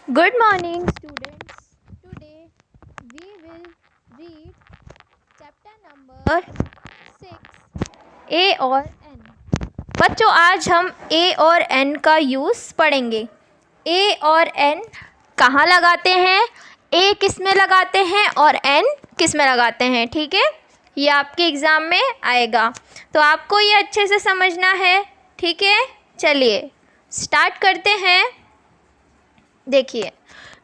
Good morning, students. Today we will read chapter number 6 A और N. बच्चों आज हम A और N का यूज़ पढ़ेंगे. A और N कहाँ लगाते हैं, A किस में लगाते हैं और N किस में लगाते हैं. ठीक है, ये आपके एग्ज़ाम में आएगा तो आपको ये अच्छे से समझना है. ठीक है, चलिए स्टार्ट करते हैं. देखिए,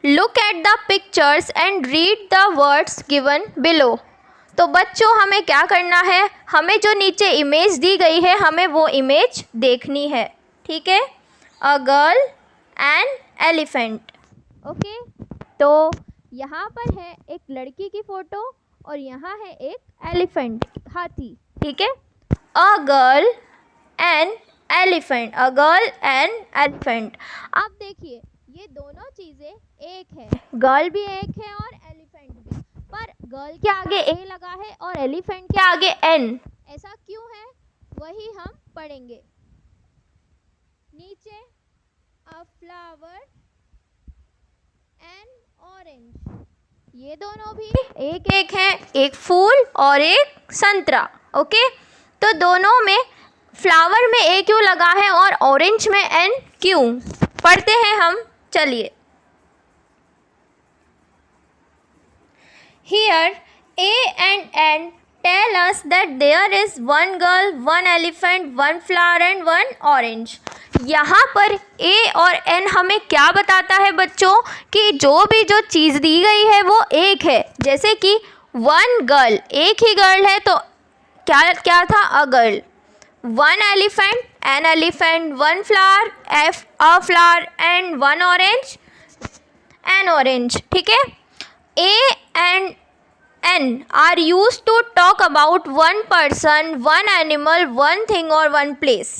look at the pictures and read the words given below. तो बच्चों हमें क्या करना है, हमें जो नीचे इमेज दी गई है हमें वो इमेज देखनी है. ठीक है, a girl and elephant. Okay, तो यहाँ पर है एक लड़की की फ़ोटो और यहाँ है एक एलिफेंट, हाथी. ठीक है, a girl and elephant, a girl and elephant. अब देखिए ये दोनों चीज़ें एक है, गर्ल भी एक है और एलिफेंट भी, पर गर्ल के आगे ए लगा है और एलिफेंट के आगे एन. ऐसा क्यों है वही हम पढ़ेंगे. नीचे अ फ्लावर एंड ऑरेंज, ये दोनों भी एक एक हैं, एक फूल और एक संतरा. ओके, तो दोनों में फ्लावर में ए क्यों लगा है और ऑरेंज में एन क्यों, पढ़ते हैं हम. चलिए, here A and N tell us that there is one girl, one elephant, one flower and one orange. यहाँ पर A और N हमें क्या बताता है बच्चों कि जो चीज़ दी गई है वो एक है. जैसे कि वन गर्ल, एक ही गर्ल है तो क्या क्या था, a girl. One elephant, an elephant. One flower, a flower and one orange, N orange. ठीक है, A and N are used to talk about one person, one animal, one thing or one place.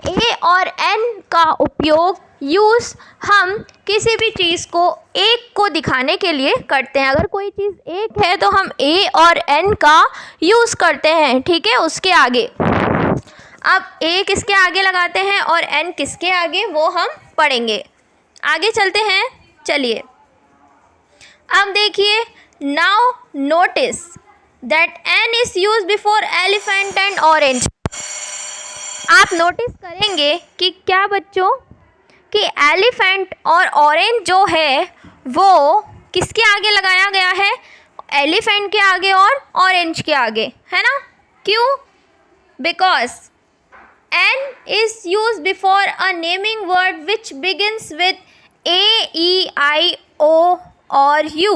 A और N का उपयोग use हम किसी भी चीज़ को एक को दिखाने के लिए करते हैं. अगर कोई चीज़ एक है तो हम A और N का यूज़ करते हैं. ठीक है, उसके आगे. अब A किसके आगे लगाते हैं और N किसके आगे वो हम पढ़ेंगे. आगे चलते हैं. चलिए, अब देखिए, now notice that an is use before elephant and orange. आप नोटिस करेंगे कि क्या बच्चों कि एलिफेंट और ऑरेंज जो है वो किसके आगे लगाया गया है, एलिफेंट के आगे और ऑरेंज के आगे, है ना. क्यों, because an is use before a naming word which begins with A E I O और यू.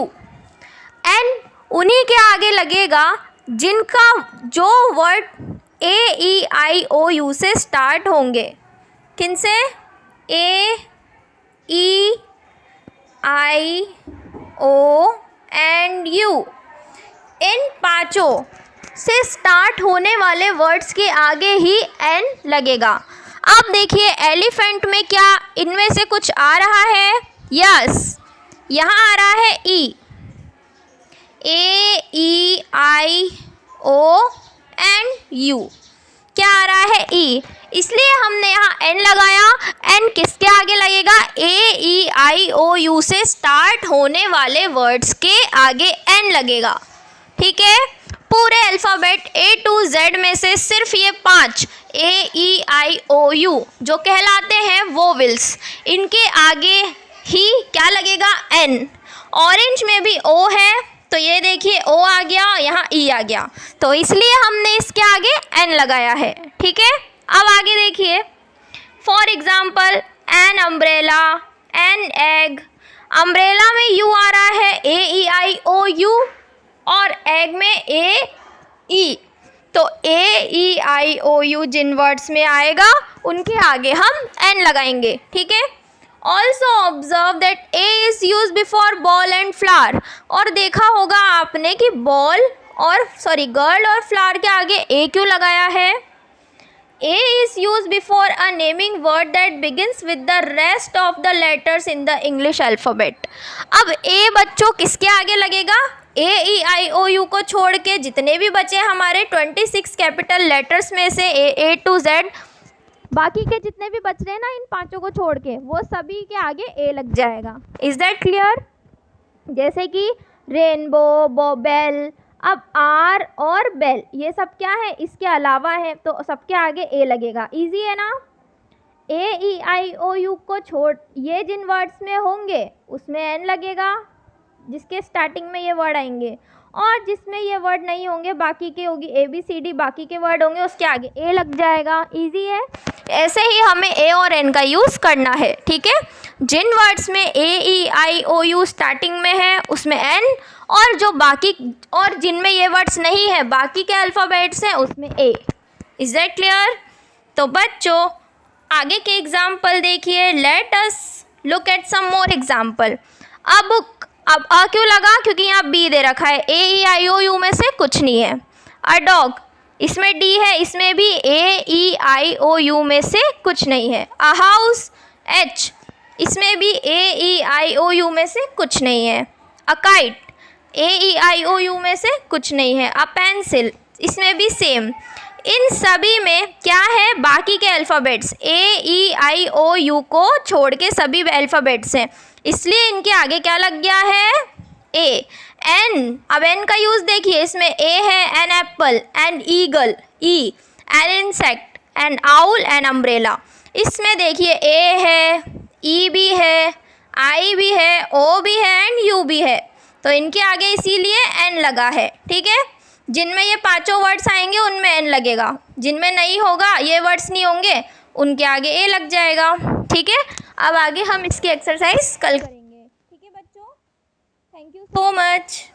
एन उन्हीं के आगे लगेगा जिनका जो word A E I O U से स्टार्ट होंगे. किन से, ए E I O and you. इन पांचों से स्टार्ट होने वाले वर्ड्स के आगे ही एन लगेगा. अब देखिए एलिफेंट में क्या इनमें से कुछ आ रहा है, यस, यहाँ आ रहा है ई, ए E I O and you. क्या आ रहा है, ई, इसलिए हमने यहाँ एन लगाया. एन किसके आगे लगेगा, ए ई आई ओ यू से स्टार्ट होने वाले वर्ड्स के आगे एन लगेगा. ठीक है, पूरे अल्फ़ाबेट ए टू जेड में से सिर्फ ये 5 ए ई आई ओ यू जो कहलाते हैं वोवेल्स, इनके आगे ही क्या लगेगा, एन. ऑरेंज में भी ओ है तो ये देखिए ओ आ गया, यहाँ ई आ गया, तो इसलिए हमने इसके आगे एन लगाया है. ठीक है, अब आगे देखिए, for example an umbrella, an egg. Umbrella में यू आ रहा है, ए ई आई ओ यू, और एग में ए ई, तो ए E I O you Jin words में आएगा उनके आगे हम एन लगाएंगे. ठीक है, also observe that A is use before ball and flower. और देखा होगा आपने कि बॉल और गर्ल और फ्लावर के आगे ए क्यों लगाया है. A is use before a naming word that begins with the rest of the letters in the English alphabet. अब ए बच्चों किसके आगे लगेगा, ए ई आई ओ यू को छोड़ के जितने भी बचे हमारे 26 कैपिटल लेटर्स में से ए टू जेड बाकी के जितने भी बच रहे हैं ना इन पांचों को छोड़ के, वो सभी के आगे ए लग जाएगा। Is that clear? जैसे कि रेनबो, बेल, अब आर और बेल ये सब क्या है, इसके अलावा है, तो सबके आगे ए लगेगा। इजी है ना? ए ई आई ओ यू को छोड़ ये जिन वर्ड्स में होंगे उसमें एन लगेगा, जिसके स्टार्टिंग में ये वर्ड आएंगे, और जिसमें ये वर्ड नहीं होंगे, बाकी के होगी ए बी सी डी, बाकी के वर्ड होंगे उसके आगे ए लग जाएगा। इजी है। ऐसे ही हमें ए और एन का यूज़ करना है, ठीक है। जिन वर्ड्स में ए E I O you starting में है उसमें एन, और जो बाकी और जिनमें ये वर्ड्स नहीं है बाकी के अल्फ़ाबेट्स हैं उसमें ए। Is that clear? तो बच्चों आगे के एग्जाम्पल देखिए। Let us look at some more example. अब आ क्यों लगा? क्योंकि यहाँ बी दे रखा है, ए ई आई ओ यू में से कुछ नहीं है। अ डॉग, इसमें डी है, इसमें भी ए ई आई ओ यू में से कुछ नहीं है। अ हाउस, एच, इसमें भी ए ई आई ओ यू में से कुछ नहीं है। A kite, A E I O you में से कुछ नहीं है। अ पेंसिल, इसमें भी सेम। इन सभी में क्या है, बाकी के alphabets A E I O you को छोड़ के सभी अल्फ़ाबेट्स हैं, इसलिए इनके आगे क्या लग गया है, ए। एन, अब एन का यूज़ देखिए, इसमें ए है, an apple, an eagle, E, an insect, an owl, an umbrella. इसमें देखिए ए है, ई भी है, आई भी है, ओ भी है एंड यू भी है, तो इनके आगे इसीलिए एन लगा है, ठीक है। जिनमें ये पांचों वर्ड्स आएंगे उनमें एन लगेगा, जिनमें नहीं होगा, ये वर्ड्स नहीं होंगे, उनके आगे ए लग जाएगा, ठीक है। अब आगे हम इसकी एक्सरसाइज कल करेंगे, ठीक है बच्चों। Thank you so much.